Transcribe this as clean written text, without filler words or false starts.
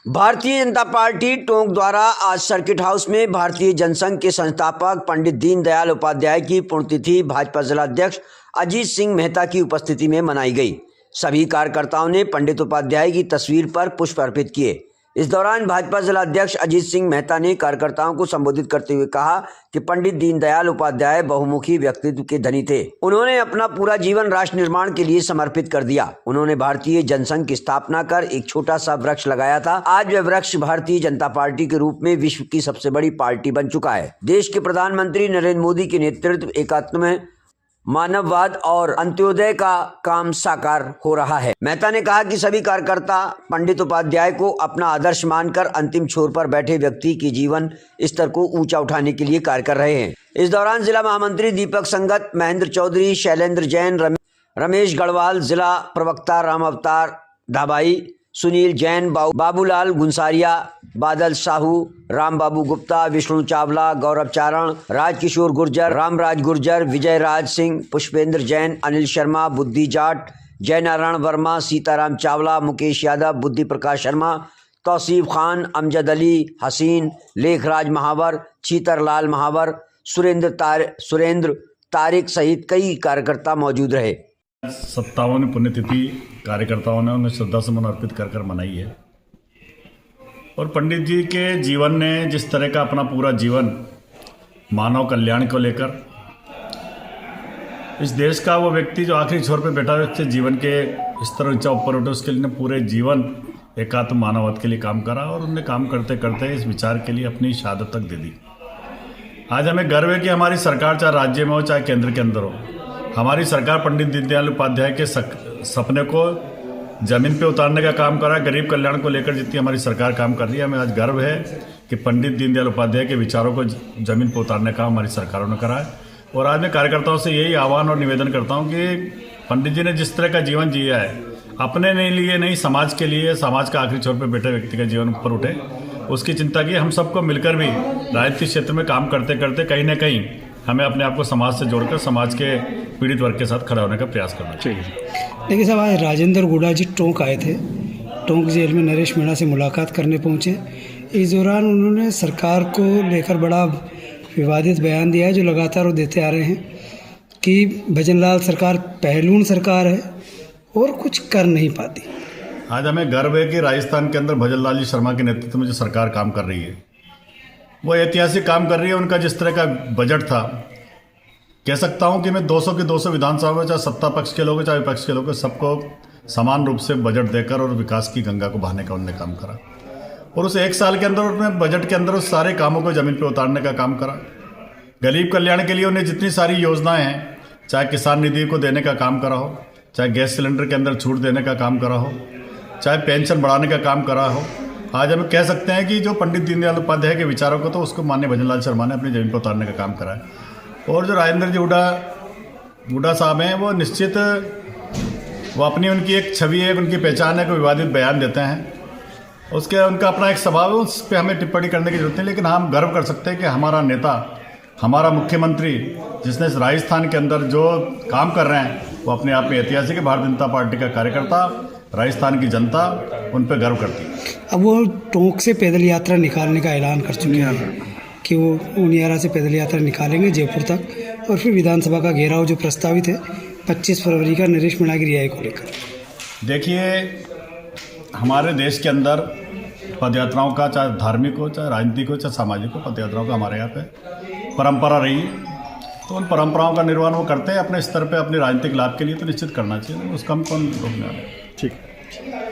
Bharatiya Janata party Tonk द्वारा आज circuit house में भारतीय जनसंघ के संस्थापक पंडित दीनदयाल उपाध्याय की पुण्यतिथि भाजपा जिलाध्यक्ष अजीत सिंह मेहता की उपस्थिति में मनाई गई। सभी कार्यकर्ताओं ने पंडित उपाध्याय की तस्वीर पर पुष्प अर्पित किए। इस दौरान भाजपा जिलाध्यक्ष अजीत सिंह मेहता ने कार्यकर्ताओं को संबोधित करते हुए कहा कि पंडित दीनदयाल उपाध्याय बहुमुखी व्यक्तित्व के धनी थे। उन्होंने अपना पूरा जीवन राष्ट्र निर्माण के लिए समर्पित कर दिया। उन्होंने भारतीय जनसंघ की स्थापना कर एक छोटा सा वृक्ष लगाया था। आज वह वृक्ष भारतीय जनता पार्टी के रूप में विश्व की सबसे बड़ी पार्टी बन चुका है। देश के प्रधानमंत्री नरेंद्र मोदी के नेतृत्व एकात्म में मानववाद और अंत्योदय का काम साकार हो रहा है। मेहता ने कहा कि सभी कार्यकर्ता पंडित उपाध्याय को अपना आदर्श मानकर अंतिम छोर पर बैठे व्यक्ति के जीवन स्तर को ऊंचा उठाने के लिए कार्य कर रहे हैं। इस दौरान जिला महामंत्री दीपक संगत, महेंद्र चौधरी, शैलेंद्र जैन, रमेश गढ़वाल, जिला प्रवक्ता राम अवतार धाबाई, सुनील जैन, बाबूलाल गुंसारिया, बादल साहू, राम बाबू गुप्ता, विष्णु चावला, गौरव चारण, राजकिशोर गुर्जर, रामराज गुर्जर, विजय राज सिंह, पुष्पेंद्र जैन, अनिल शर्मा, बुद्धि जाट, जयनारायण वर्मा, सीताराम चावला, मुकेश यादव, बुद्धि प्रकाश शर्मा, तौसीफ खान, अमजद अली, हसीन, लेखराज महावर, चीतरलाल महावर, सुरेंद्र तारिक सहित कई कार्यकर्ता मौजूद रहे। 57वीं पुण्यतिथि कार्यकर्ताओं ने उन्हें श्रद्धा सुमन अर्पित कर कर मनाई है। और पंडित जी के जीवन ने जिस तरह का अपना पूरा जीवन मानव कल्याण को लेकर, इस देश का वो व्यक्ति जो आखिरी छोर पे बैठा है उसके जीवन के स्तर ऊंचा ऊपर उठे, उसके लिए पूरे जीवन एकात्म मानववाद के लिए काम करा और उन्होंने काम करते करते इस विचार के लिए अपनी शहादत तक दे दी। आज हमें गर्व है कि हमारी सरकार चाहे राज्य में हो चाहे केंद्र के अंदर हो, हमारी सरकार पंडित दीनदयाल उपाध्याय के सपने को जमीन पे उतारने का काम करा। गरीब कल्याण को लेकर जितनी हमारी सरकार काम कर रही है, हमें आज गर्व है कि पंडित दीनदयाल उपाध्याय के विचारों को जमीन पे उतारने का हमारी सरकारों ने करा है। और आज मैं कार्यकर्ताओं से यही आह्वान और निवेदन करता हूँ कि पंडित जी ने जिस तरह का जीवन जिया है, अपने लिए नहीं समाज के लिए, समाज का आखिरी छोर पर बैठे व्यक्ति का जीवन ऊपर उठे, उसकी चिंता की। हम सबको मिलकर भी राजनीतिक क्षेत्र में काम करते करते कहीं ना कहीं हमें अपने आप को समाज से जोड़कर समाज के पीड़ित वर्ग के साथ खड़ा होने का प्रयास करना चाहिए। देखिए साहब, आज राजेंद्र गुड़ा जी टोंक आए थे। टोंक जेल में नरेश मीणा से मुलाकात करने पहुंचे। इस दौरान उन्होंने सरकार को लेकर बड़ा विवादित बयान दिया है, जो लगातार वो देते आ रहे हैं कि भजनलाल सरकार पहलून सरकार है और कुछ कर नहीं पाती। आज हमें गर्व है कि राजस्थान के अंदर भजनलाल जी शर्मा के नेतृत्व में जो सरकार काम कर रही है, वो ऐतिहासिक काम कर रही है। उनका जिस तरह का बजट था, कह सकता हूं कि मैं 200 के 200 विधानसभा में, चाहे सत्ता पक्ष के लोग चाहे विपक्ष के लोग, सबको समान रूप से बजट देकर और विकास की गंगा को बहाने का उन्होंने काम करा। और उस एक साल के अंदर उन्होंने बजट के अंदर उस सारे कामों को जमीन पर उतारने का काम करा। गरीब कल्याण के लिए उन्हें जितनी सारी योजनाएं हैं, चाहे किसान निधि को देने का काम करा हो, चाहे गैस सिलेंडर के अंदर छूट देने का काम करा हो, चाहे पेंशन बढ़ाने का काम करा हो, आज हम कह सकते हैं कि जो पंडित दीनदयाल उपाध्याय के विचारों को तो उसको माननीय भजनलाल शर्मा ने अपनी जमीन पर उतारने का काम करा है। और जो राजेंद्र जी हुड्डा साहब हैं, वो निश्चित वो अपनी उनकी एक छवि है, उनकी पहचान है कि विवादित बयान देते हैं, उसके उनका अपना एक स्वभाव है, उस पर हमें टिप्पणी करने की जरूरत नहीं। लेकिन हम गर्व कर सकते हैं कि हमारा नेता, हमारा मुख्यमंत्री, जिसने राजस्थान के अंदर जो काम कर रहे हैं, वो अपने आप में ऐतिहासिक है। भारतीय जनता पार्टी का कार्यकर्ता, राजस्थान की जनता उन पर गर्व करती है। अब वो टोंक से पैदल यात्रा निकालने का ऐलान कर चुके हैं कि वो उनियारा से पैदल यात्रा निकालेंगे जयपुर तक, और फिर विधानसभा का घेराव जो प्रस्तावित है 25 फरवरी का नरेश मीणा की रिहाई को लेकर। देखिए, हमारे देश के अंदर पदयात्राओं का, चाहे धार्मिक हो, चाहे राजनीतिक हो, चाहे सामाजिक हो, पदयात्राओं का हमारे यहाँ पे परंपरा रही है। तो उन परंपराओं का निर्वहन वो करते हैं अपने स्तर पे, अपने राजनीतिक लाभ के लिए, तो निश्चित करना चाहिए, उसका हम कौन रोकने वाले। ठीक है।